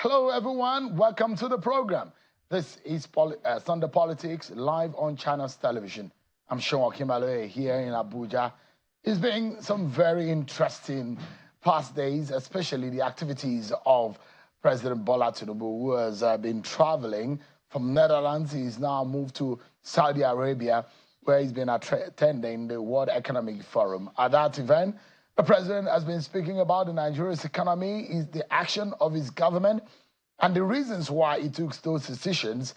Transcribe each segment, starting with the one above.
Hello, everyone. Welcome to the program. This is Sunday Politics live on Channels Television. I'm Sean Kimbalwe here in Abuja. It's been some very interesting past days, especially the activities of President Bola Tinubu, who has been traveling from Netherlands. He's now moved to Saudi Arabia, where he's been attending the World Economic Forum. At that event, the president has been speaking about the Nigeria's economy, is the action of his government, and the reasons why he took those decisions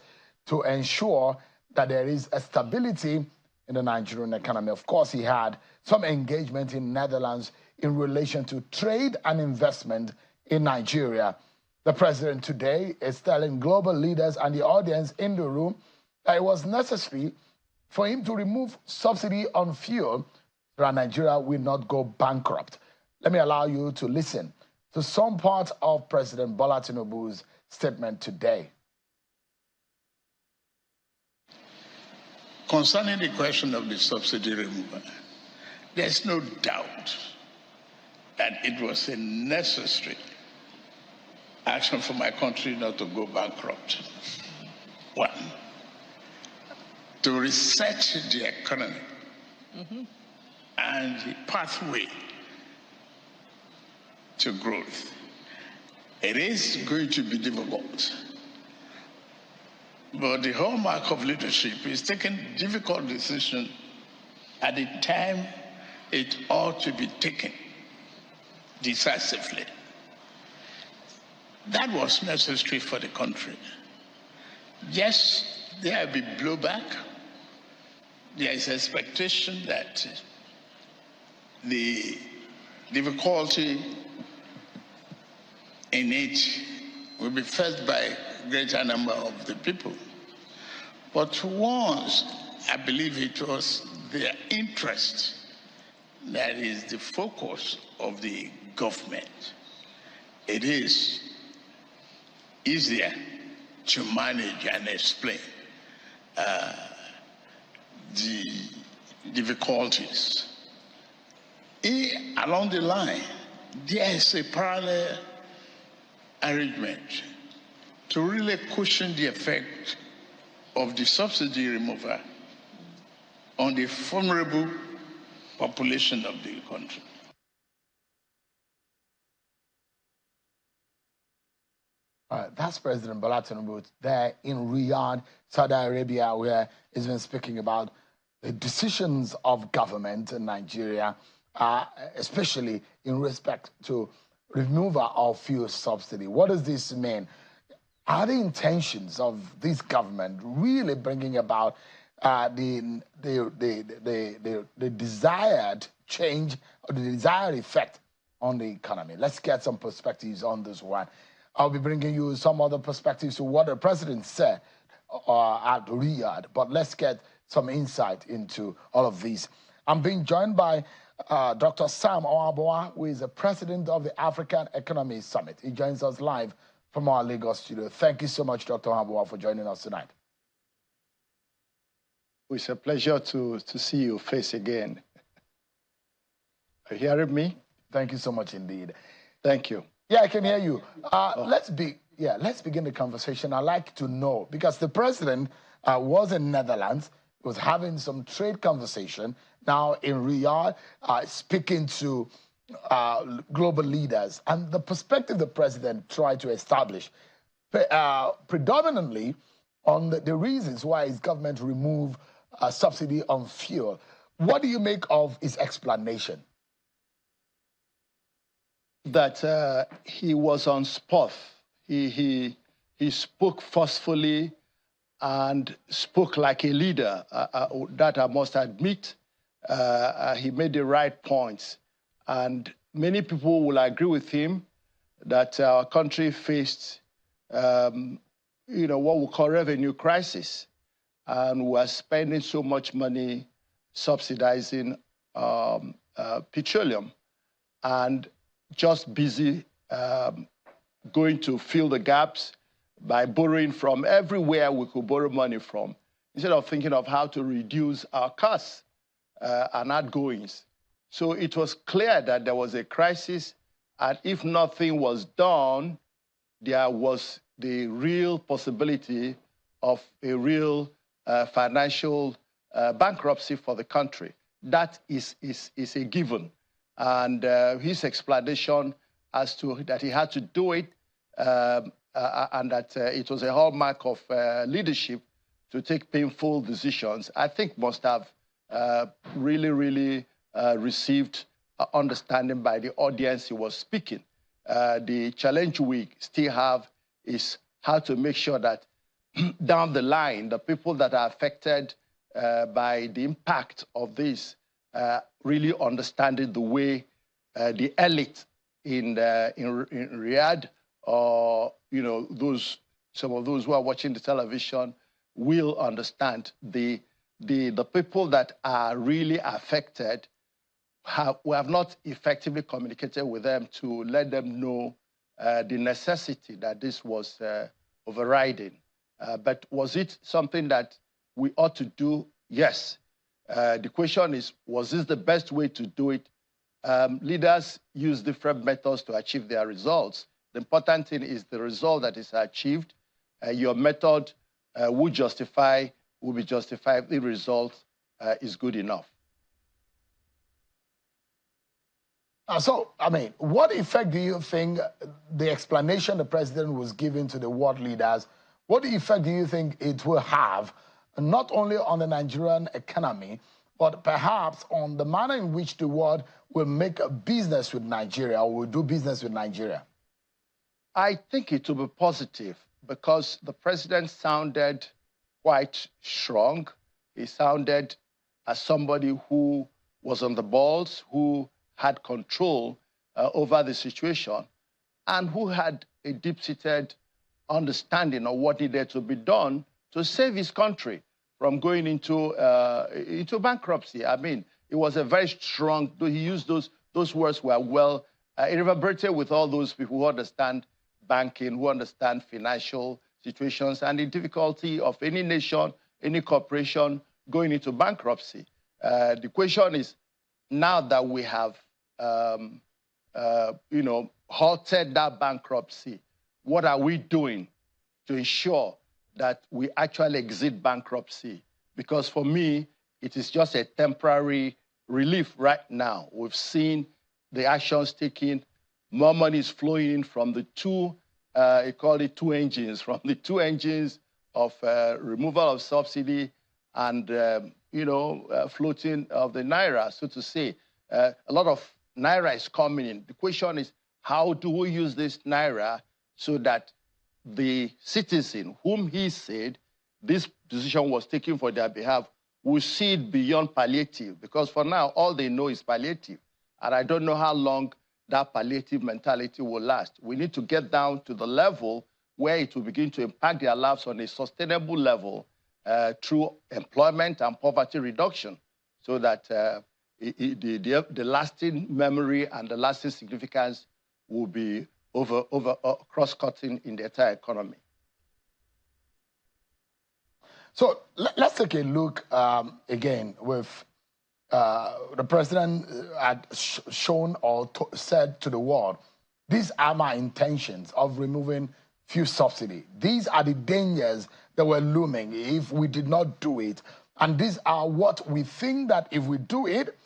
to ensure that there is a stability in the Nigerian economy. Of course, he had some engagement in Netherlands in relation to trade and investment in Nigeria. The president today is telling global leaders and the audience in the room that it was necessary for him to remove subsidy on fuel so that Nigeria will not go bankrupt. Let me allow you to listen to some part of President Bola Tinubu's statement today. Concerning the question of the subsidy removal, there's no doubt that it was a necessary action for my country not to go bankrupt. One, to reset the economy and the pathway to growth. It is going to be difficult, but the hallmark of leadership is taking difficult decisions at the time it ought to be taken decisively. That was necessary for the country. Yes, there will be blowback. There is expectation that the difficulty in it will be felt by a greater number of the people. But once, I believe it was their interest that is the focus of the government. It is easier to manage and explain the difficulties. Along the line, there is a parallel arrangement to really cushion the effect of the subsidy removal on the vulnerable population of the country. That's President Bola Tinubu there in Riyadh, Saudi Arabia, where he's been speaking about the decisions of government in Nigeria, especially in respect to removal of fuel subsidy. What does this mean? Are the intentions of this government really bringing about the desired change or the desired effect on the economy? Let's get some perspectives on this one. I'll be bringing you some other perspectives to what the president said at Riyadh, but let's get some insight into all of these. I'm being joined by Dr. Sam Owaboa, who is the president of the African Economy Summit. He joins us live from our Lagos studio. Thank you so much, Dr. Owaboa, for joining us tonight. It's a pleasure to see you face again. Are you hearing me? Thank you so much indeed. Thank you. Yeah, I can hear you. Let's begin the conversation. I'd like to know, because the president was in Netherlands, was having some trade conversation, now in Riyadh, speaking to global leaders, and the perspective the president tried to establish, predominantly on the reasons why his government removed subsidy on fuel. What do you make of his explanation? That he was on spot. He spoke forcefully and spoke like a leader. That I must admit. He made the right points, and many people will agree with him that our country faced, what we call revenue crisis, and we are spending so much money subsidizing petroleum, and just busy going to fill the gaps by borrowing from everywhere we could borrow money from, instead of thinking of how to reduce our costs and outgoings. So it was clear that there was a crisis, and if nothing was done, there was the real possibility of a real financial bankruptcy for the country. That is a given. And his explanation as to that he had to do it and that it was a hallmark of leadership to take painful decisions, I think must have really received understanding by the audience he was speaking. The challenge we still have is how to make sure that down the line, the people that are affected by the impact of this really understanding the way the elite in Riyadh, or some of those who are watching the television will understand the people that are really affected. We have not effectively communicated with them to let them know the necessity that this was overriding. But was it something that we ought to do? Yes. The question is, was this the best way to do it? Leaders use different methods to achieve their results. The important thing is the result that is achieved. Your method will be justified if the result is good enough. So, I mean, what effect do you think the explanation the president was giving to the world leaders, what effect do you think it will have, not only on the Nigerian economy, but perhaps on the manner in which the world will make a business with Nigeria or will do business with Nigeria? I think it will be positive because the president sounded quite strong. He sounded as somebody who was on the balls, who had control over the situation, and who had a deep-seated understanding of what needed to be done to save his country from going into bankruptcy. I mean, it was a very strong, he used those words were well, it reverberated with all those people who understand banking, who understand financial situations and the difficulty of any nation, any corporation going into bankruptcy. The question is, now that we have halted that bankruptcy, what are we doing to ensure that we actually exit bankruptcy? Because for me, it is just a temporary relief right now. We've seen the actions taken. More money is flowing in from the two, you call it two engines, from the two engines of removal of subsidy and, floating of the Naira, so to say. A lot of Naira is coming in. The question is, how do we use this Naira so that the citizen whom he said this decision was taken for their behalf will see it beyond palliative? Because for now, all they know is palliative. And I don't know how long that palliative mentality will last. We need to get down to the level where it will begin to impact their lives on a sustainable level through employment and poverty reduction, so that the lasting memory and the lasting significance will be cross-cutting in the entire economy. So let's take a look again with the president had shown or said to the world, these are my intentions of removing fuel subsidy. These are the dangers that were looming if we did not do it. And these are what we think that if we do it,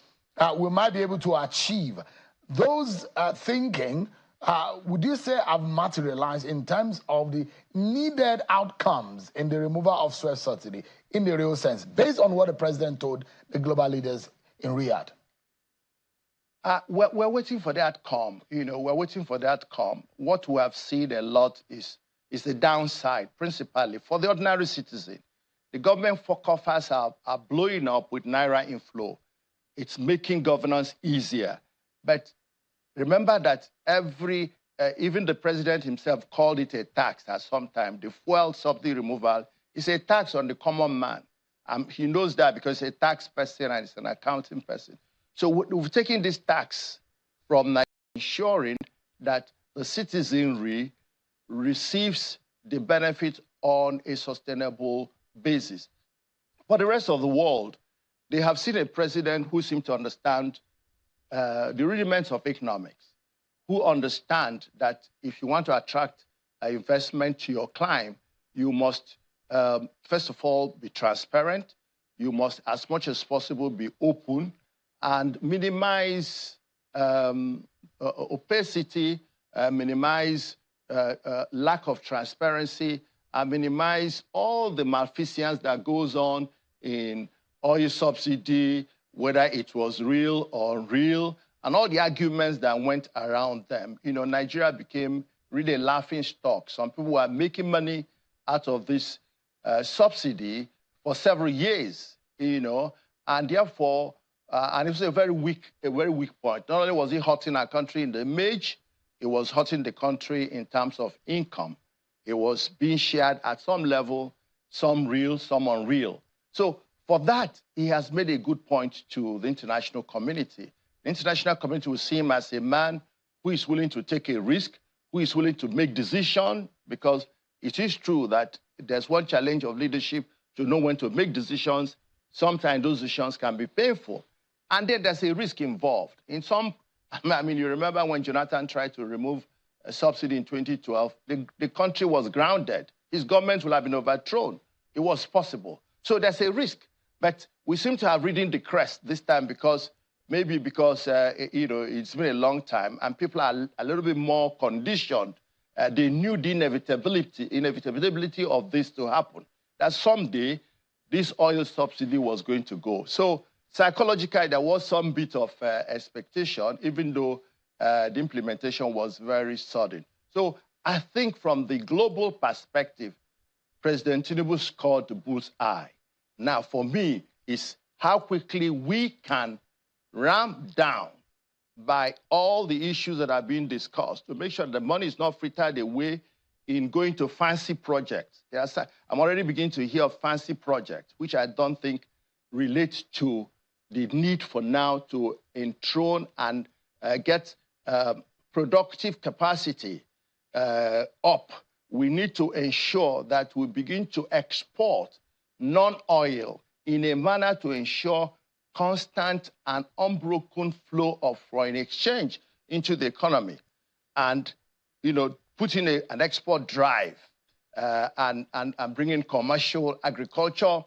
we might be able to achieve. Those thinking, would you say have materialized in terms of the needed outcomes in the removal of fuel subsidy in the real sense, based on what the president told the global leaders in Riyadh? We're waiting for the outcome. We're waiting for the outcome. What we have seen a lot is the downside, principally for the ordinary citizen. The government coffers are blowing up with Naira inflow. It's making governance easier. But remember that even the president himself called it a tax at some time. The fuel subsidy removal is a tax on the common man. He knows that because he's a tax person and he's an accounting person. So we've taken this tax from ensuring that the citizenry receives the benefit on a sustainable basis. For the rest of the world, they have seen a president who seems to understand the rudiments of economics, who understand that if you want to attract investment to your client, you must, first of all, be transparent. You must, as much as possible, be open and minimize opacity, minimize lack of transparency, and minimize all the malfeasance that goes on in oil subsidy, whether it was real or unreal, and all the arguments that went around them. You know, Nigeria became really a laughing stock. Some people were making money out of this subsidy for several years, you know, and therefore, and it was a very weak point. Not only was it hurting our country in the image, it was hurting the country in terms of income. It was being shared at some level, some real, some unreal. So for that, he has made a good point to the international community. The international community will see him as a man who is willing to take a risk, who is willing to make decisions, because it is true that there's one challenge of leadership to know when to make decisions. Sometimes those decisions can be painful. And then there's a risk involved. In some, I mean, you remember when Jonathan tried to remove a subsidy in 2012, the country was grounded. His government would have been overthrown. It was possible. So there's a risk. But we seem to have ridden the crest this time maybe because you know, it's been a long time and people are a little bit more conditioned. They knew the inevitability of this to happen, that someday this oil subsidy was going to go. So psychologically, there was some bit of expectation, even though the implementation was very sudden. So I think from the global perspective, President Tinubu scored the bull's eye. Now, for me, is how quickly we can ramp down by all the issues that are being discussed to make sure the money is not frittered away in going to fancy projects. Yes, I'm already beginning to hear of fancy projects, which I don't think relate to the need for now to enthrone and get productive capacity up. We need to ensure that we begin to export non-oil in a manner to ensure constant and unbroken flow of foreign exchange into the economy, and, you know, put in an export drive and bring in commercial agriculture,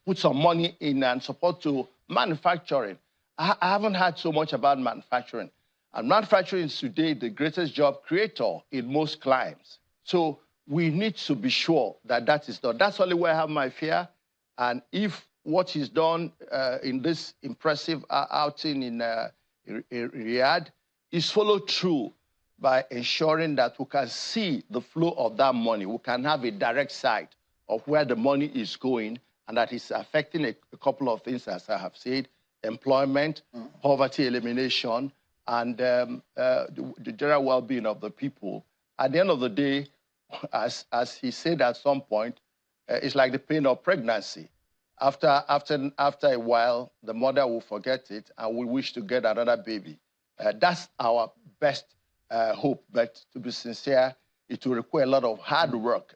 put some money in and support to manufacturing. I haven't heard so much about manufacturing. And manufacturing is today the greatest job creator in most climes. So we need to be sure that that is done. That's only where I have my fear. And if what is done in this impressive outing in Riyadh is followed through by ensuring that we can see the flow of that money, we can have a direct sight of where the money is going, and that is affecting a couple of things, as I have said: employment, poverty elimination, and the general well-being of the people. At the end of the day, as he said at some point, it's like the pain of pregnancy. After a while, the mother will forget it and will wish to get another baby. That's our best hope. But to be sincere, it will require a lot of hard work,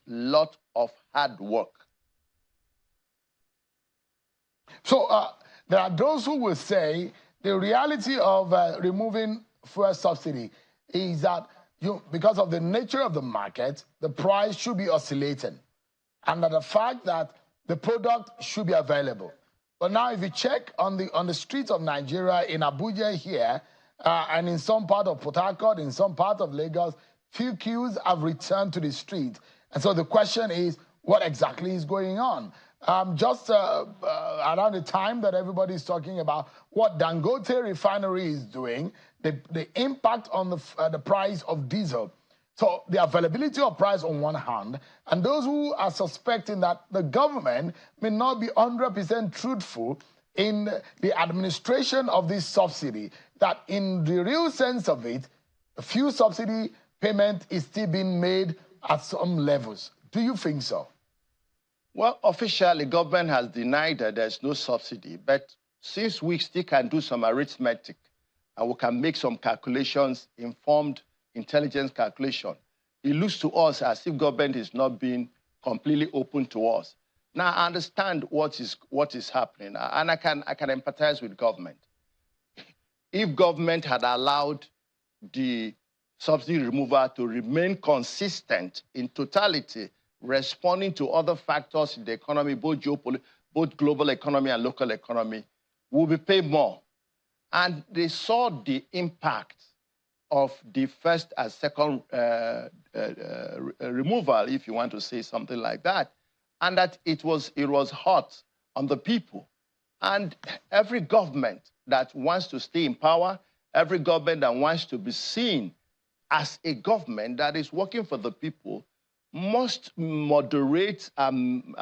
So there are those who will say the reality of removing fuel subsidy is that because of the nature of the market, the price should be oscillating, and that the fact that the product should be available. But now if you check on the streets of Nigeria, in Abuja here, and in some part of Port Harcourt, in some part of Lagos, few queues have returned to the street. And so the question is, what exactly is going on? Just around the time that everybody is talking about what Dangote refinery is doing, the impact on the price of diesel. So the availability of price on one hand, and those who are suspecting that the government may not be 100% truthful in the administration of this subsidy, that in the real sense of it, a few subsidy payment is still being made at some levels. Do you think so? Well, officially, government has denied that there's no subsidy, but since we still can do some arithmetic and we can make some calculations, informed intelligence calculation, it looks to us as if government is not being completely open to us. Now, I understand what is happening, and I can empathize with government. If government had allowed the subsidy removal to remain consistent in totality, responding to other factors in the economy, both global economy and local economy, will be paid more. And they saw the impact of the first and second removal, if you want to say something like that, and that it was hot on the people. And every government that wants to stay in power, every government that wants to be seen as a government that is working for the people, must moderate and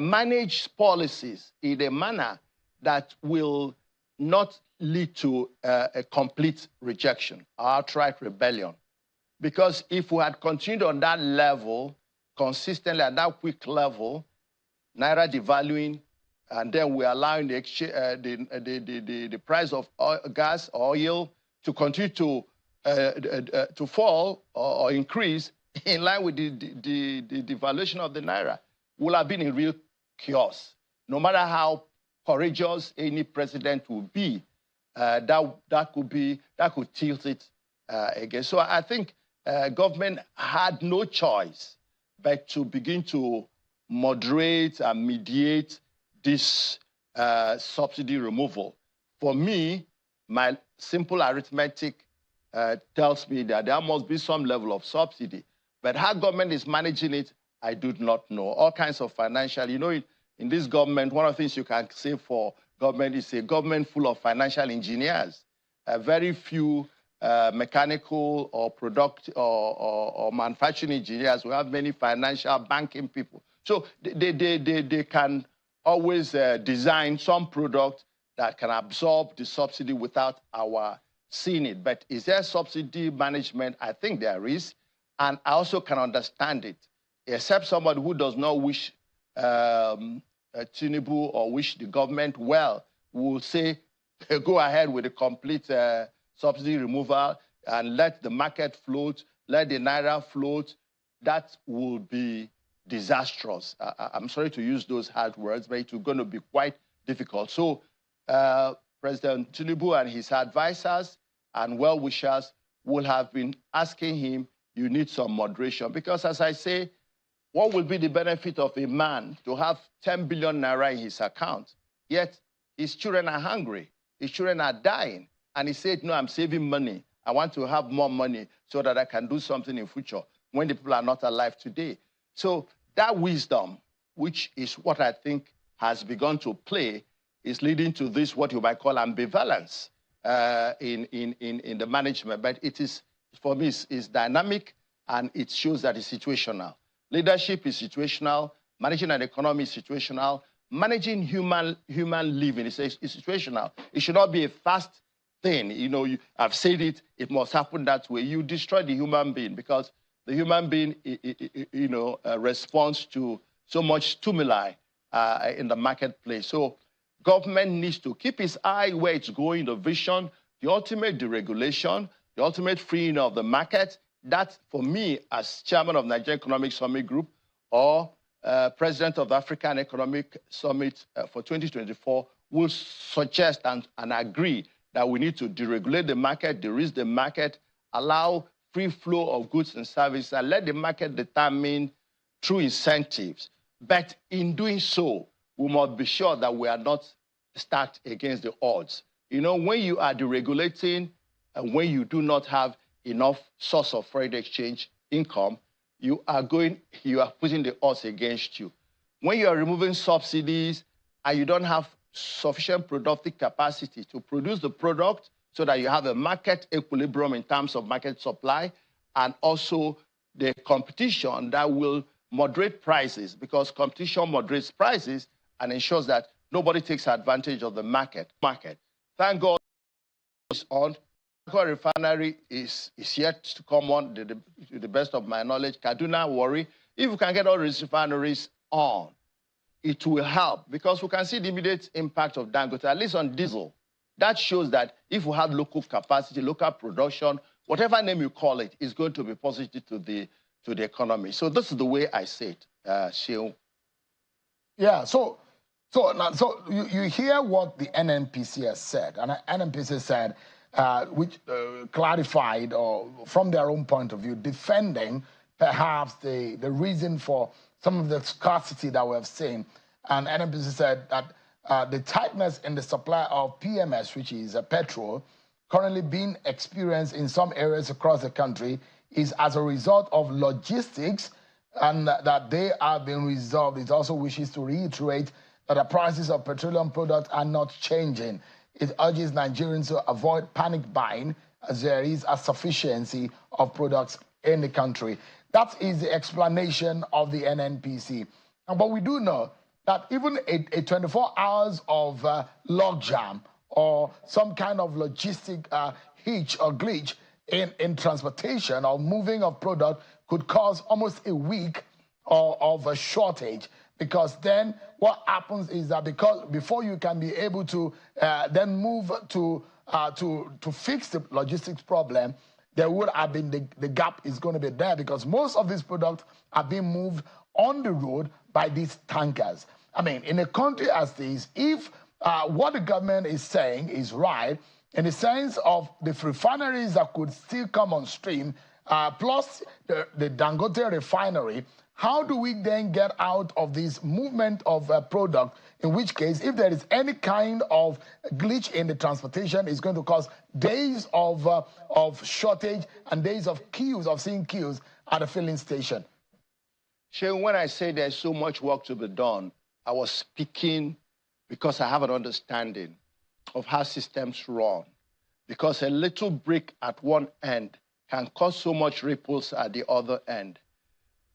manage policies in a manner that will not lead to a complete rejection, outright rebellion. Because if we had continued on that level, consistently at that quick level, Naira devaluing, and then we're allowing the price of oil to continue to fall or increase in line with the devaluation of the Naira, will have been in real chaos. No matter how courageous any president will be, that could tilt it again. So I think government had no choice but to begin to moderate and mediate this subsidy removal. For me, my simple arithmetic tells me that there must be some level of subsidy. But how government is managing it, I do not know. All kinds of financial, in this government, one of the things you can say for government is a government full of financial engineers. Very few mechanical or or manufacturing engineers. We have many financial banking people. So they can always design some product that can absorb the subsidy without our seeing it. But is there subsidy management? I think there is. And I also can understand it, except somebody who does not wish Tinubu or wish the government well will say, go ahead with the complete subsidy removal and let the market float, let the Naira float. That will be disastrous. I'm sorry to use those hard words, but it's going to be quite difficult. So President Tinubu and his advisors and well-wishers will have been asking him, you need some moderation. Because as I say, what will be the benefit of a man to have 10 billion Naira in his account, yet his children are hungry, his children are dying, and he said, no, I'm saving money. I want to have more money so that I can do something in future when the people are not alive today. So that wisdom, which is what I think has begun to play, is leading to this, what you might call ambivalence in the management. But it is, for me, is dynamic, and it shows that it's situational. Leadership is situational. Managing an economy is situational. Managing human living is situational. It should not be a fast thing. I've said it, it must happen that way. You destroy the human being because the human being, responds to so much stimuli in the marketplace. So government needs to keep its eye where it's going, the vision, the ultimate deregulation, the ultimate freeing of the market. That, for me, as chairman of Nigerian Economic Summit Group or president of the African Economic Summit for 2024, will suggest and agree that we need to deregulate the market, de-risk the market, allow free flow of goods and services, and let the market determine through incentives. But in doing so, we must be sure that we are not stacked against the odds. When you are deregulating and when you do not have enough source of foreign exchange income, you are putting the odds against you. When you are removing subsidies and you don't have sufficient productive capacity to produce the product so that you have a market equilibrium in terms of market supply, and also the competition that will moderate prices, because competition moderates prices and ensures that nobody takes advantage of the market. Thank God it's on. Refinery is yet to come on, to the best of my knowledge. Kaduna, Warri. If we can get all these refineries on, it will help, because we can see the immediate impact of Dangote, at least on diesel. That shows that if we have local capacity, local production, whatever name you call it, is going to be positive to the economy. So this is the way I say it, Sheung. Yeah, so So, now, you hear what the NNPC has said, and NNPC said, which clarified, or from their own point of view, defending perhaps the reason for some of the scarcity that we have seen. And NNPC said that the tightness in the supply of PMS, which is petrol, currently being experienced in some areas across the country, is as a result of logistics, and that they are being resolved. It also wishes to reiterate that the prices of petroleum products are not changing. It urges Nigerians to avoid panic buying, as there is a sufficiency of products in the country. That is the explanation of the NNPC. But we do know that even a 24 hours of logjam or some kind of logistic hitch or glitch in transportation or moving of product could cause almost a week of a shortage. Because then what happens is that before you can be able to then move to fix the logistics problem, there would have been the gap is going to be there, because most of these products are being moved on the road by these tankers. I mean, in a country as this, if what the government is saying is right, in the sense of the refineries that could still come on stream, plus the Dangote refinery, how do we then get out of this movement of product? In which case, if there is any kind of glitch in the transportation, it's going to cause days of shortage and days of seeing queues at a filling station. Shane, when I say there's so much work to be done, I was speaking because I have an understanding of how systems run. Because a little break at one end can cause so much ripples at the other end.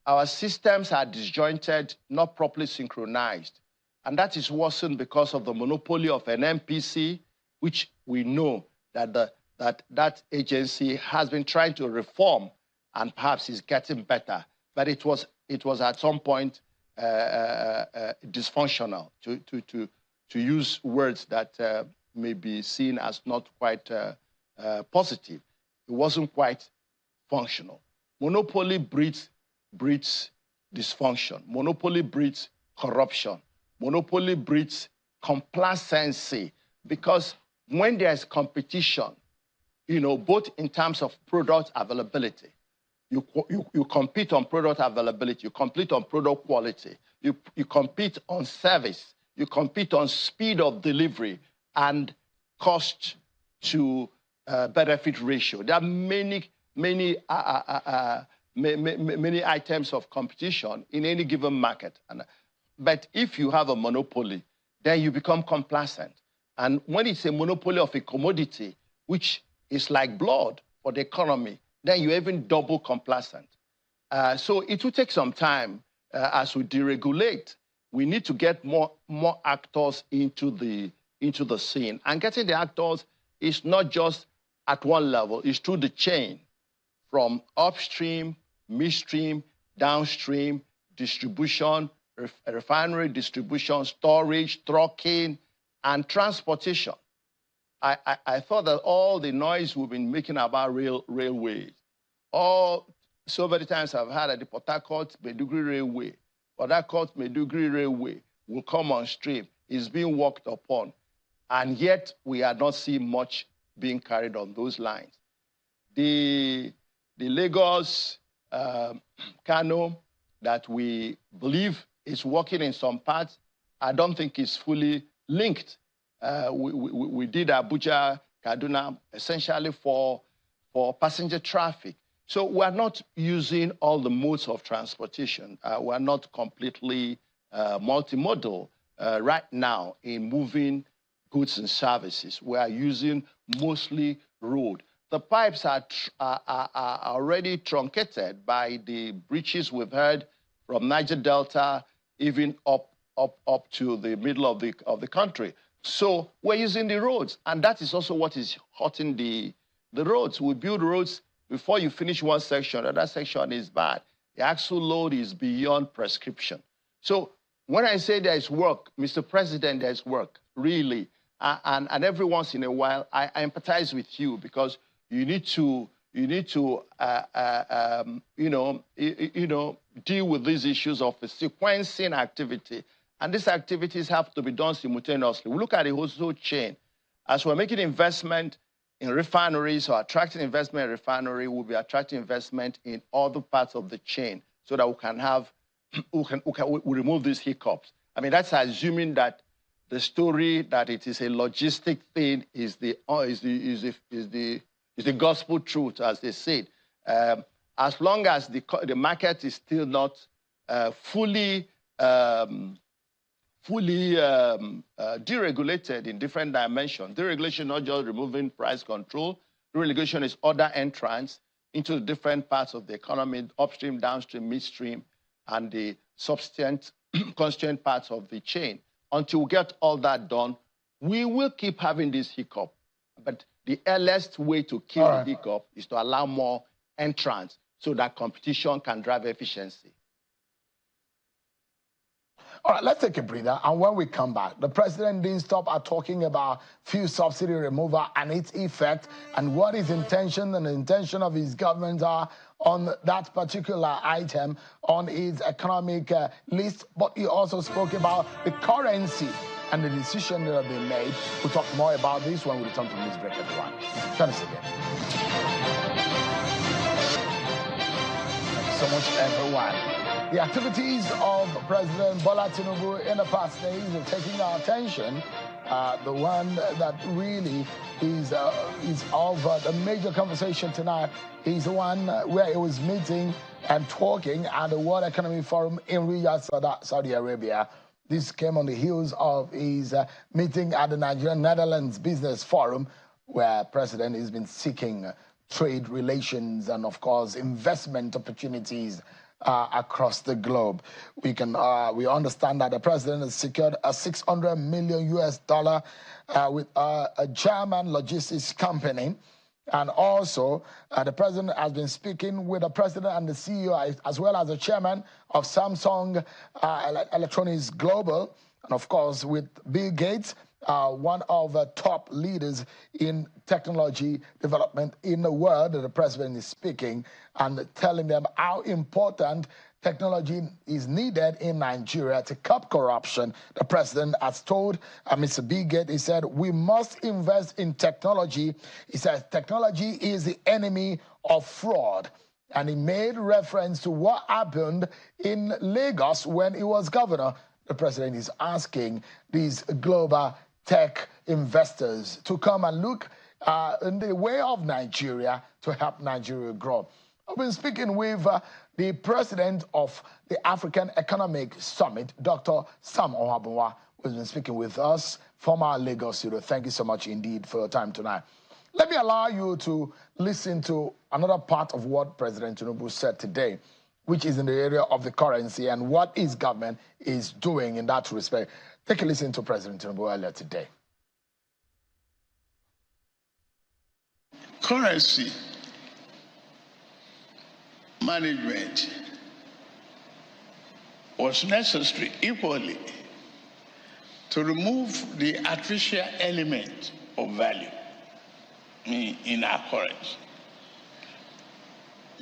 Our systems are disjointed, not properly synchronized. And that is worsened because of the monopoly of an NNPC, which we know that that agency has been trying to reform and perhaps is getting better. But it was at some point dysfunctional, to use words that may be seen as not quite positive. It wasn't quite functional. Monopoly breeds dysfunction. Monopoly breeds corruption. Monopoly breeds complacency, because when there's competition, both in terms of product availability, you compete on product availability, you compete on product quality, you compete on service, you compete on speed of delivery and cost to benefit ratio. There are many items of competition in any given market. But if you have a monopoly, then you become complacent. And when it's a monopoly of a commodity, which is like blood for the economy, then you're even double complacent. So it will take some time as we deregulate. We need to get more actors into the scene. And getting the actors is not just at one level, it's through the chain, from upstream, midstream, downstream, distribution, refinery distribution, storage, trucking, and transportation. I thought that all the noise we've been making about railways, so many times I've heard that the Port Harcourt-Maiduguri Railway, Port Harcourt-Maiduguri Railway will come on stream, is being worked upon, and yet we are not seeing much being carried on those lines. The Lagos Kano that we believe is working in some parts, I don't think is fully linked. We did Abuja, Kaduna, essentially for passenger traffic. So we're not using all the modes of transportation. We're not completely multimodal right now in moving goods and services. We are using mostly road. The pipes are already truncated by the breaches we've heard from Niger Delta, even up to the middle of the country. So we're using the roads, and that is also what is hurting the roads. We build roads before you finish one section, another section is bad. The axle load is beyond prescription. So when I say there's work, Mr. President, there's work, really. And every once in a while, I empathize with you, because you need to deal with these issues of the sequencing activity And these activities have to be done simultaneously. We look at the wholesale chain. As we're making investment in refineries or attracting investment in refinery, we'll be attracting investment in other parts of the chain so that we can have, we remove these hiccups. I mean, that's assuming that the story that it is a logistic thing is the gospel truth, as they said. As long as the market is still not fully deregulated in different dimensions. Deregulation not just removing price control. Deregulation is other entrants into the different parts of the economy, upstream, downstream, midstream, and the subsequent constituent parts of the chain. Until we get all that done, we will keep having this hiccup. But the earliest way to kill the hiccup is to allow more entrants so that competition can drive efficiency. All right, let's take a breather. And when we come back, the president didn't stop at talking about fuel subsidy removal and its effect and what his intention and the intention of his government are on that particular item on his economic list. But he also spoke about the currency and the decision that have been made. We'll talk more about this when we return from this break, everyone. Join us again. Thank you so much, everyone. The activities of President Bola Tinubu in the past days are taking our attention. The one that really is of the major conversation tonight is the one where he was meeting and talking at the World Economic Forum in Riyadh, Saudi Arabia. This came on the heels of his meeting at the Nigerian-Netherlands Business Forum, where President has been seeking trade relations and, of course, investment opportunities across the globe. We understand that the president has secured a $600 million with a German logistics company. And also, the president has been speaking with the president and the CEO, as well as the chairman of Samsung Electronics Global, and of course, with Bill Gates, one of the top leaders in technology development in the world. The president is speaking and telling them how important technology is needed in Nigeria to curb corruption. The president has told Mr. Bill Gates, he said, we must invest in technology. He says technology is the enemy of fraud. And he made reference to what happened in Lagos when he was governor. The president is asking these global tech investors to come and look in the way of Nigeria to help Nigeria grow. I've been speaking with the president of the African Economic Summit, Dr. Sam Ohabunwa, who's been speaking with us from our Lagos studio. Thank you so much indeed for your time tonight. Let me allow you to listen to another part of what President Tinubu said today, which is in the area of the currency and what his government is doing in that respect. Take a listen to President Tinubu earlier today. Currency management was necessary equally to remove the artificial element of value in our currency.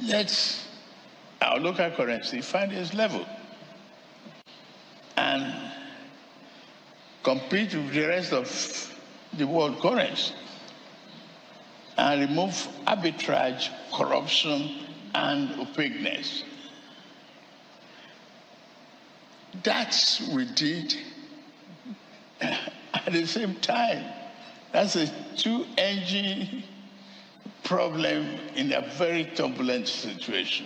Let's our local currency find its level and compete with the rest of the world currency and remove arbitrage, corruption, and opaqueness. That's what we did. At the same time, that's a two-engine problem in a very turbulent situation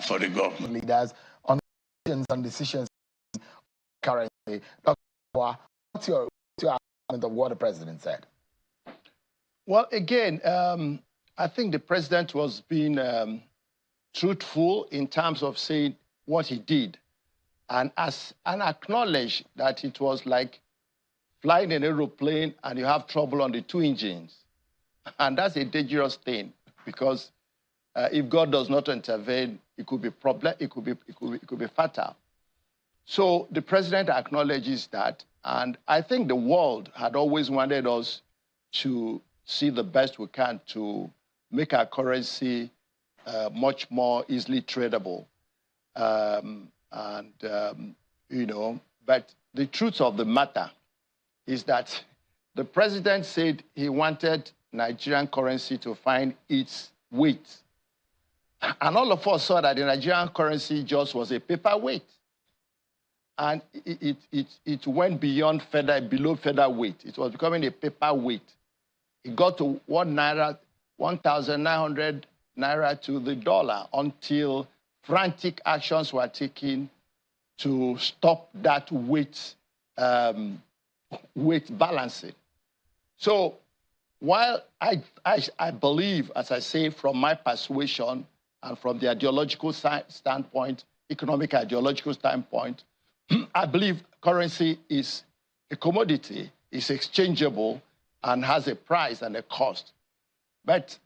for the government. Leaders on decisions currently. Dr. What's your assessment of what the president said? Well, again, I think the president was being truthful in terms of saying what he did, and acknowledged that it was like flying an aeroplane and you have trouble on the two engines, and that's a dangerous thing because if God does not intervene, it could be it could be fatal. So the president acknowledges that, and I think the world had always wanted us to see the best we can to make our currency much more easily tradable. You know, But the truth of the matter is that the president said he wanted Nigerian currency to find its weight. And all of us saw that the Nigerian currency just was a paperweight. And it went beyond below featherweight. It was becoming a paperweight. It got to 1,900 naira to the dollar until frantic actions were taken to stop that weight balancing. So while I believe, as I say, from my persuasion and from the ideological standpoint, economic ideological standpoint, I believe currency is a commodity, is exchangeable, and has a price and a cost. But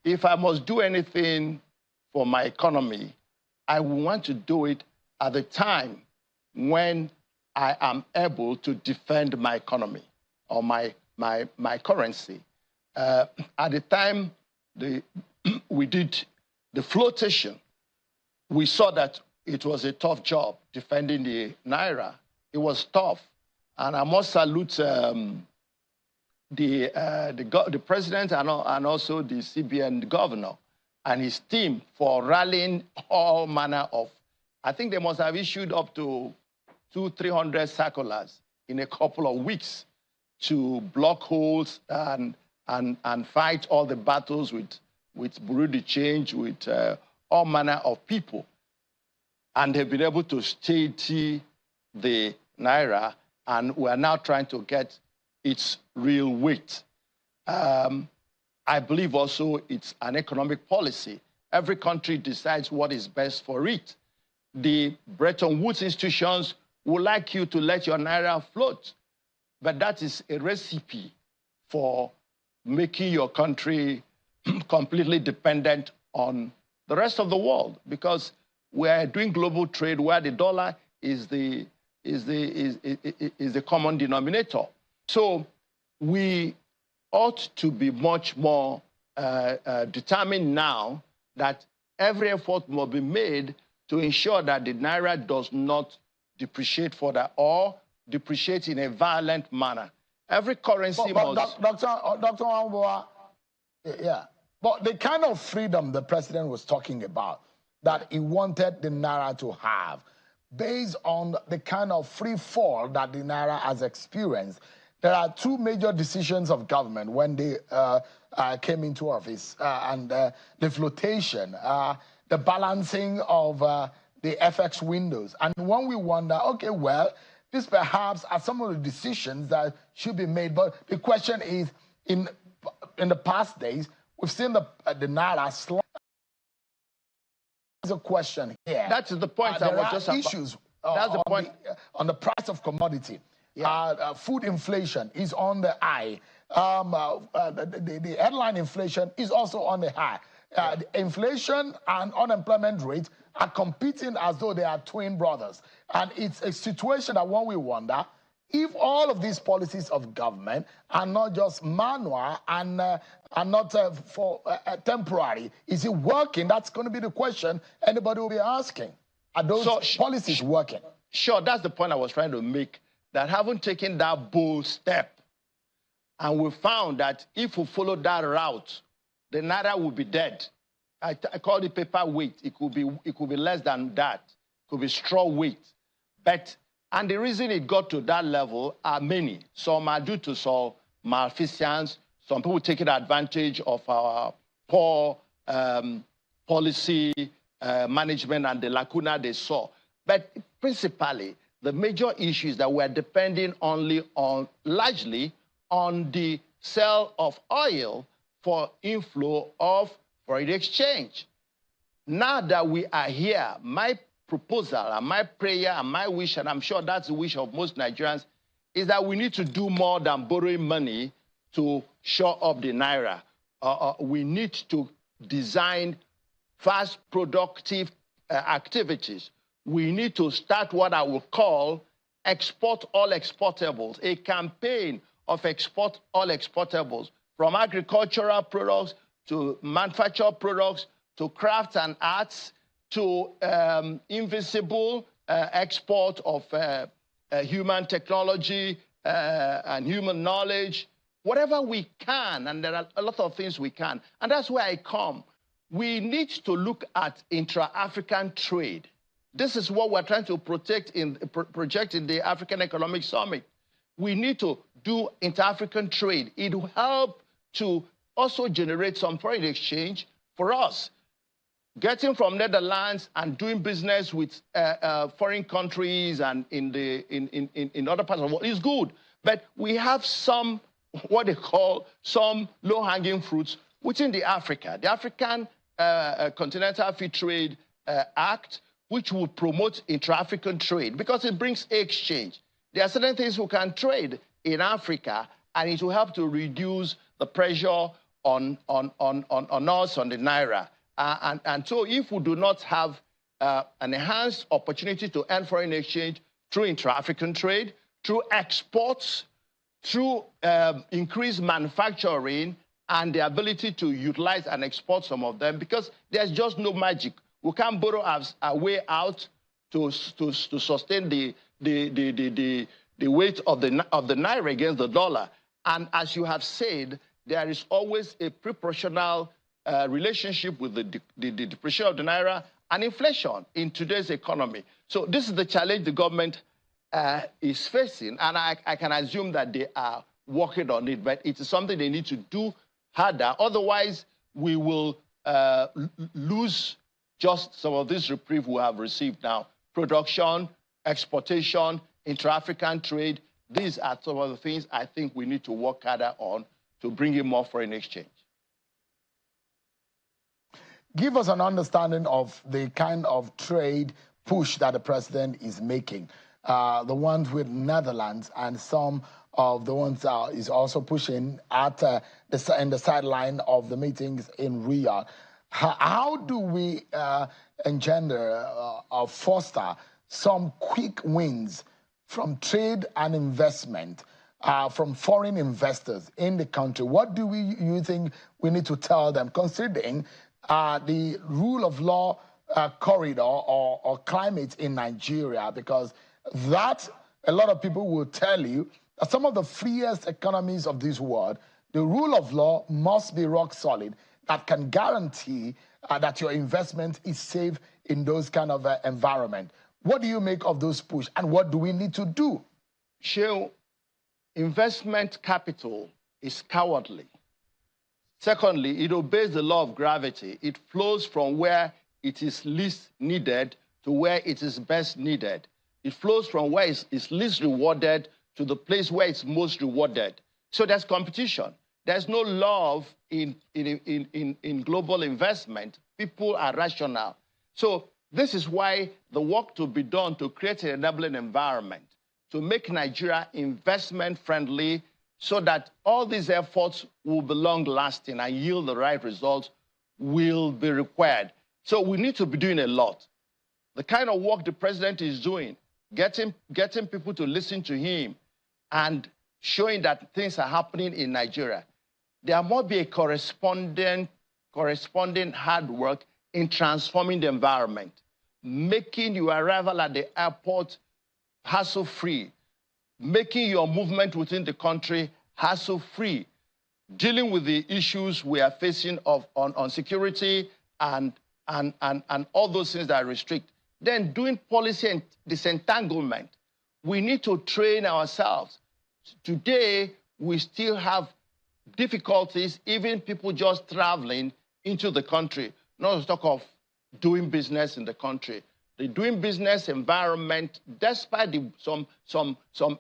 if I must do anything for my economy, I want to do it at the time when I am able to defend my economy or my currency. At the time we did the flotation, we saw that it was a tough job defending the naira. It was tough, and I must salute the president and also the CBN governor and his team for rallying all manner of. I think they must have issued up to 200-300 circulars in a couple of weeks to block holes and fight all the battles with Bureau de Change, with all manner of people. And they've been able to steady the naira, and we are now trying to get its real weight. I believe also it's an economic policy. Every country decides what is best for it. The Bretton Woods institutions would like you to let your naira float, but that is a recipe for making your country completely dependent on the rest of the world, because we are doing global trade where the dollar is the common denominator. So we ought to be much more determined now that every effort must be made to ensure that the naira does not depreciate further or depreciate in a violent manner. Every currency must... Dr. Wamboa, yeah. But the kind of freedom the president was talking about, that he wanted the naira to have, based on the kind of free fall that the naira has experienced, there are two major decisions of government when they came into office, and the flotation, the balancing of the FX windows. And when we wonder, okay, well, this perhaps are some of the decisions that should be made. But the question is, in the past days, we've seen the naira slide. There's a question here. That's the point. There are issues that's the point. On the price of commodity. Yeah. Food inflation is on the high. The headline inflation is also on the high. The inflation and unemployment rate are competing as though they are twin brothers. And it's a situation that one will wonder if all of these policies of government are not just manual and are not for temporary. Is it working? That's going to be the question anybody will be asking. Are those policies working? Sure, that's the point I was trying to make, that having taken that bold step, and we found that if we follow that route, the naira will be dead. I call it paper weight. It could be less than that. It could be straw weight. And the reason it got to that level are many. Some are due to some malfeasance. Some people taking advantage of our poor policy management and the lacuna they saw. But principally, the major issue is that we're depending largely on the sale of oil for inflow of foreign exchange. Now that we are here, my proposal and my prayer and my wish, and I'm sure that's the wish of most Nigerians, is that we need to do more than borrowing money to shore up the naira. We need to design fast, productive activities. We need to start what I will call export all exportables, a campaign of export all exportables, from agricultural products to manufactured products to crafts and arts to invisible export of human technology and human knowledge, whatever we can, and there are a lot of things we can. And that's where I come. We need to look at intra-African trade. This is what we're trying to project in the African Economic Summit. We need to do inter-African trade. It will help to also generate some foreign exchange for us. Getting from Netherlands and doing business with foreign countries and in other parts of the world is good. But we have some, what they call, some low-hanging fruits within the Africa. The African Continental Free Trade Act, which will promote intra-African trade because it brings exchange. There are certain things we can trade in Africa, and it will help to reduce the pressure on us, on the Naira. And so if we do not have an enhanced opportunity to earn foreign exchange through intra-African trade, through exports, through increased manufacturing, and the ability to utilize and export some of them, because there's just no magic. We can't borrow our way out to sustain the weight of the Naira against the dollar. And as you have said, there is always a proportional relationship with the depreciation of the Naira and inflation in today's economy. So this is the challenge the government is facing, and I can assume that they are working on it, but it is something they need to do harder. Otherwise, we will lose just some of this reprieve we have received now. Production, exportation, intra-African trade, these are some of the things I think we need to work harder on to bring in more foreign exchange. Give us an understanding of the kind of trade push that the president is making. The ones with Netherlands and some of the ones is also pushing at in the sideline of the meetings in Riyadh. How do we engender or foster some quick wins from trade and investment from foreign investors in the country? What do you think we need to tell them, considering the rule of law corridor or climate in Nigeria? Because that, a lot of people will tell you that some of the freest economies of this world, the rule of law must be rock solid, that can guarantee that your investment is safe in those kind of environment. What do you make of those push, and what do we need to do? Sheil, investment capital is cowardly. Secondly, it obeys the law of gravity. It flows from where it is least needed to where it is best needed. It flows from where it's least rewarded to the place where it's most rewarded. So there's competition. There's no love in global investment. People are rational. So this is why the work to be done to create an enabling environment, to make Nigeria investment friendly, so that all these efforts will be long-lasting and yield the right results, will be required. So we need to be doing a lot. The kind of work the president is doing, getting people to listen to him and showing that things are happening in Nigeria. There must be a corresponding hard work in transforming the environment, making your arrival at the airport hassle-free, making your movement within the country hassle-free, dealing with the issues we are facing on security and all those things that restrict. Then doing policy and disentanglement. We need to train ourselves. Today, we still have difficulties, even people just traveling into the country, not to talk of doing business in the country. The doing business environment, despite some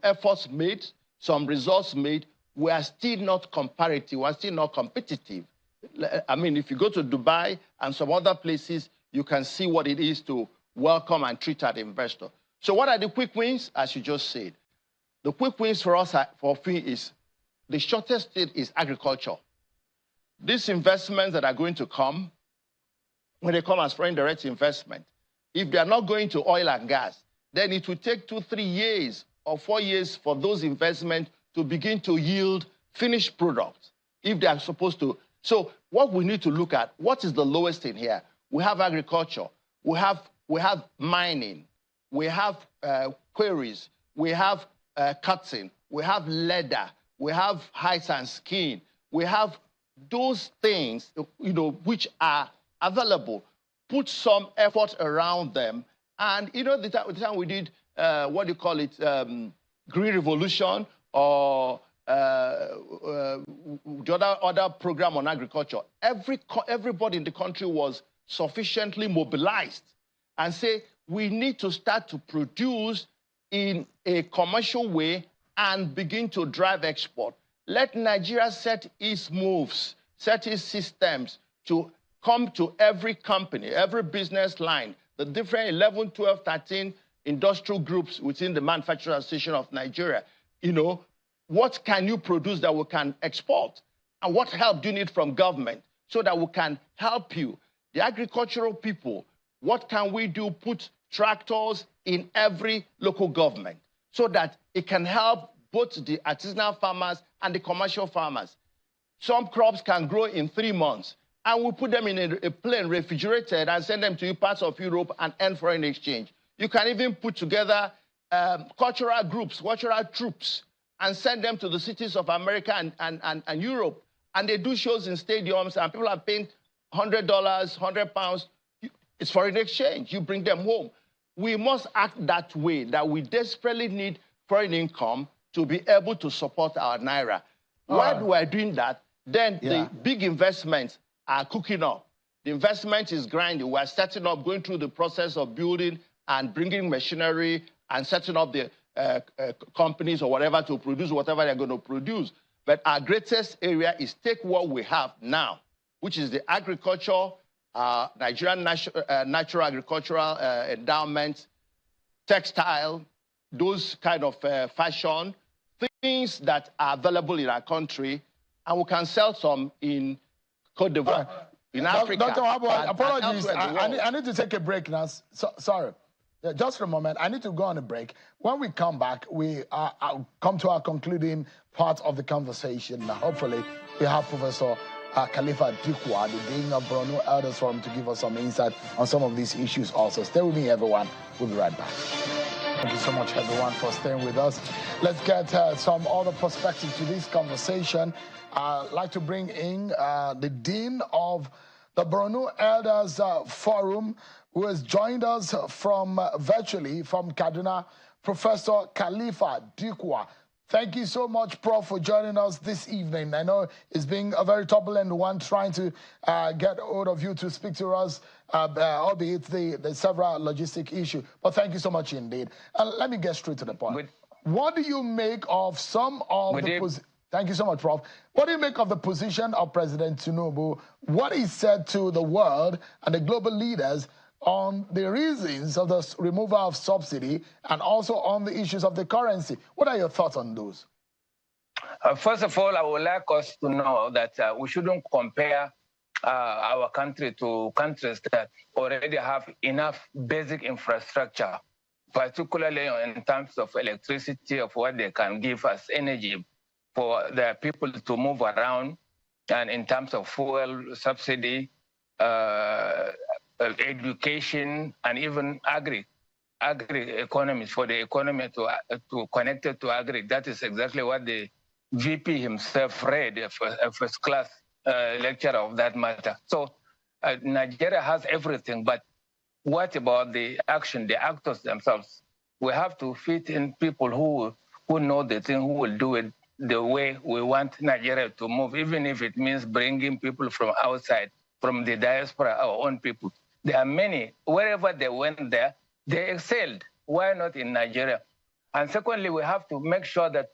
efforts made, some results made, we are still not comparative, we are still not competitive. I mean, if you go to Dubai and some other places, you can see what it is to welcome and treat an investor. So what are the quick wins? As you just said, the quick wins for us is the shortest state is agriculture. These investments that are going to come, when they come as foreign direct investment, if they are not going to oil and gas, then it will take 2, 3 years or 4 years for those investments to begin to yield finished products, if they are supposed to. So what we need to look at, what is the lowest in here? We have agriculture, we have mining, we have quarries, we have cotton, we have leather, we have hides and skin, we have those things, you know, which are available. Put some effort around them. And, you know, the time we did, what do you call it, Green Revolution, or the other program on agriculture, everybody in the country was sufficiently mobilized and say, we need to start to produce in a commercial way and begin to drive export. Let Nigeria set its moves, set its systems to come to every company, every business line, the different 11, 12, 13 industrial groups within the Manufacturers Association of Nigeria. You know, what can you produce that we can export? And what help do you need from government so that we can help you? The agricultural people, what can we do? Put tractors in every local government so that it can help both the artisanal farmers and the commercial farmers. Some crops can grow in 3 months, and we put them in a plane, refrigerated, and send them to parts of Europe and earn foreign exchange. You can even put together cultural groups, cultural troops, and send them to the cities of America and Europe. And they do shows in stadiums, and people are paying $100, £100. It's foreign exchange. You bring them home. We must act that way, that we desperately need foreign income to be able to support our Naira. While we're doing that, then the big investments are cooking up. The investment is grinding. We're setting up, going through the process of building and bringing machinery and setting up the companies or whatever to produce whatever they're going to produce. But our greatest area is take what we have now, which is the agriculture, Nigerian natural agricultural endowment, textile, those kind of fashion, things that are available in our country, and we can sell some in Côte d'Ivoire, in Africa. Dr. Wabo, apologies. I need to take a break now. Sorry. Just for a moment, I need to go on a break. When we come back, I'll come to our concluding part of the conversation. Hopefully, we have Professor Khalifa Dikwa, the Dean of Borno Elders Forum, to give us some insight on some of these issues also. Stay with me, everyone. We'll be right back. Thank you so much, everyone, for staying with us. Let's get some other perspective to this conversation. I'd like to bring in the Dean of the Borno Elders Forum, who has joined us from virtually from Kaduna, Professor Khalifa Dikwa. Thank you so much, Prof, for joining us this evening. I know it's been a very turbulent one trying to get hold of you to speak to us, albeit the several logistic issues. But thank you so much indeed. Let me get straight to the point. What do you make of some of the... Thank you so much, Prof. What do you make of the position of President Tinubu, what he said to the world and the global leaders on the reasons of the removal of subsidy and also on the issues of the currency? What are your thoughts on those? First of all, I would like us to know that we shouldn't compare our country to countries that already have enough basic infrastructure, particularly in terms of electricity, of what they can give us energy for the people to move around, and in terms of fuel subsidy, education, and even agri economies, for the economy to connect it to agri. That is exactly what the VP himself read, a first class lecture of that matter. So Nigeria has everything, but what about the action, the actors themselves? We have to fit in people who know the thing, who will do it the way we want Nigeria to move, even if it means bringing people from outside, from the diaspora, our own people. There are many, wherever they went there, they excelled. Why not in Nigeria? And secondly, we have to make sure that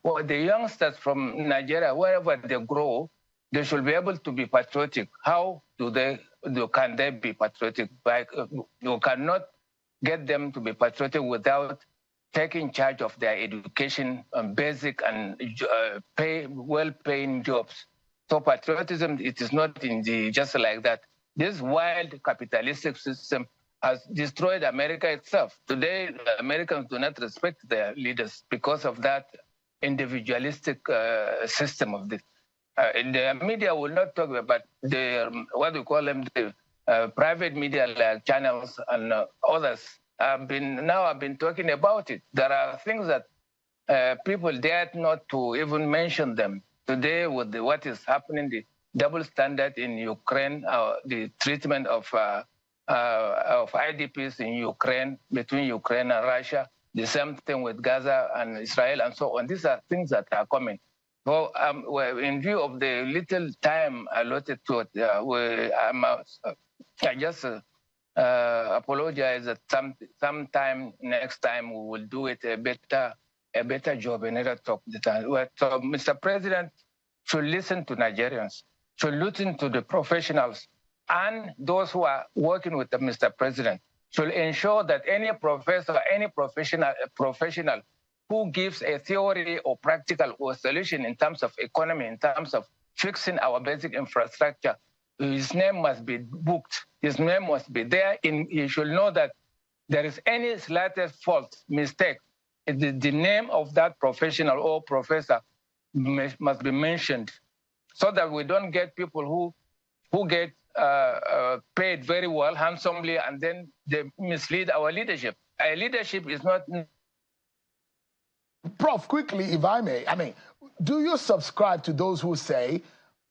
the youngsters from Nigeria, wherever they grow, they should be able to be patriotic. How can they be patriotic? You cannot get them to be patriotic without taking charge of their education, basic and well-paying jobs. So patriotism, it is not just like that. This wild capitalistic system has destroyed America itself. Today, the Americans do not respect their leaders because of that individualistic system of this. The media will not talk about what we call them, the private media like channels and others I've been talking about it. There are things that people dared not to even mention them. Today, with what is happening, the double standard in Ukraine, the treatment of IDPs in Ukraine, between Ukraine and Russia, the same thing with Gaza and Israel and so on. These are things that are coming. So in view of the little time allotted to it, I just apologize that sometime next time we will do it a better job in order to talk the time. So Mr. President should listen to Nigerians, should listen to the professionals and those who are working with the Mr. President, should ensure that any professor, any professional who gives a theory or practical or solution in terms of economy, in terms of fixing our basic infrastructure, his name must be booked. His name must be there. He should know that there is any slightest fault, mistake, the name of that professional or professor must be mentioned, so that we don't get people who get paid very well, handsomely, and then they mislead our leadership. Our leadership is not... Prof, quickly, if I may, do you subscribe to those who say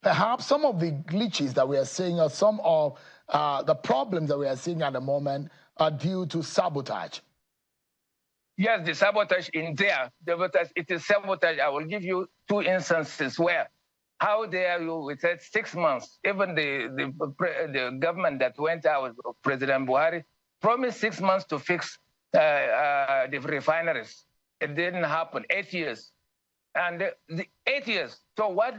perhaps some of the glitches that we are seeing or some of the problems that we are seeing at the moment are due to sabotage? Yes, the sabotage in there, it is sabotage. I will give you 2 instances where, how dare you, we said 6 months, even the government that went out, President Buhari, promised 6 months to fix the refineries. It didn't happen, 8 years. And the 8 years, so what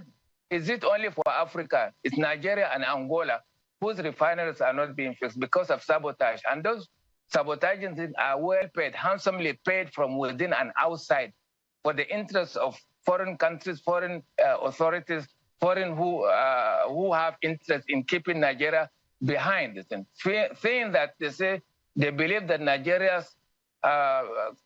is it only for Africa? It's Nigeria and Angola whose refineries are not being fixed because of sabotage. And those sabotaging are well paid, handsomely paid from within and outside for the interests of foreign countries, foreign authorities, foreign who have interest in keeping Nigeria behind this thing. Saying that they say they believe that Nigeria's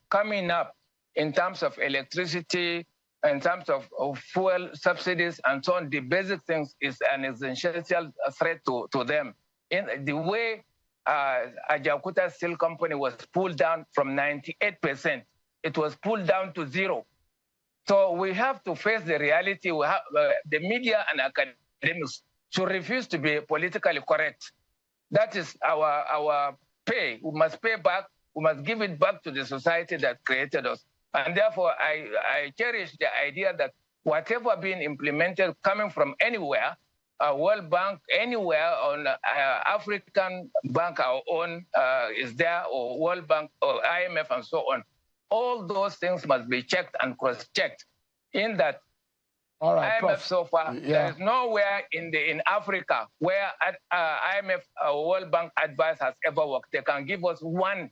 coming up in terms of electricity, in terms of fuel subsidies and so on, the basic things is an essential threat to them. In the way Ajaokuta Steel Company was pulled down from 98%, it was pulled down to 0. So we have to face the reality. We have, the media and academics should refuse to be politically correct. That is our pay. We must pay back. We must give it back to the society that created us. And therefore, I cherish the idea that whatever being implemented coming from anywhere, World Bank, anywhere on African Bank, our own is there, or World Bank, or IMF, and so on. All those things must be checked and cross-checked. In that, all right, IMF Prof. So far, there is nowhere in Africa where IMF or World Bank advice has ever worked. They can give us one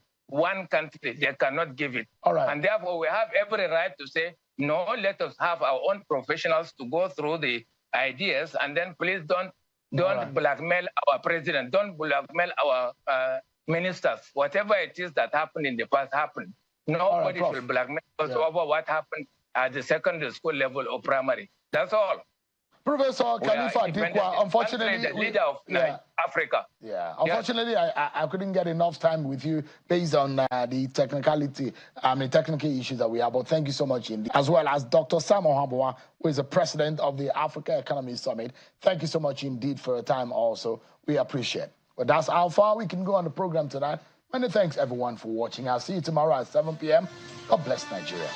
country, they cannot give it. All right. And therefore, we have every right to say, no, let us have our own professionals to go through the ideas, and then please don't blackmail our president, don't blackmail our ministers. Whatever it is that happened in the past happened. Nobody should blackmail us over what happened at the secondary school level or primary. That's all. Professor Khalifa Dikwa, unfortunately, the leader of Africa. Yeah, unfortunately, I couldn't get enough time with you based on the technical issues that we have. But thank you so much indeed. As well as Dr. Sam Ohamboa, who is the president of the Africa Economy Summit. Thank you so much indeed for your time also. We appreciate it. But that's how far we can go on the program tonight. Many thanks, everyone, for watching. I'll see you tomorrow at 7 p.m. God bless Nigeria.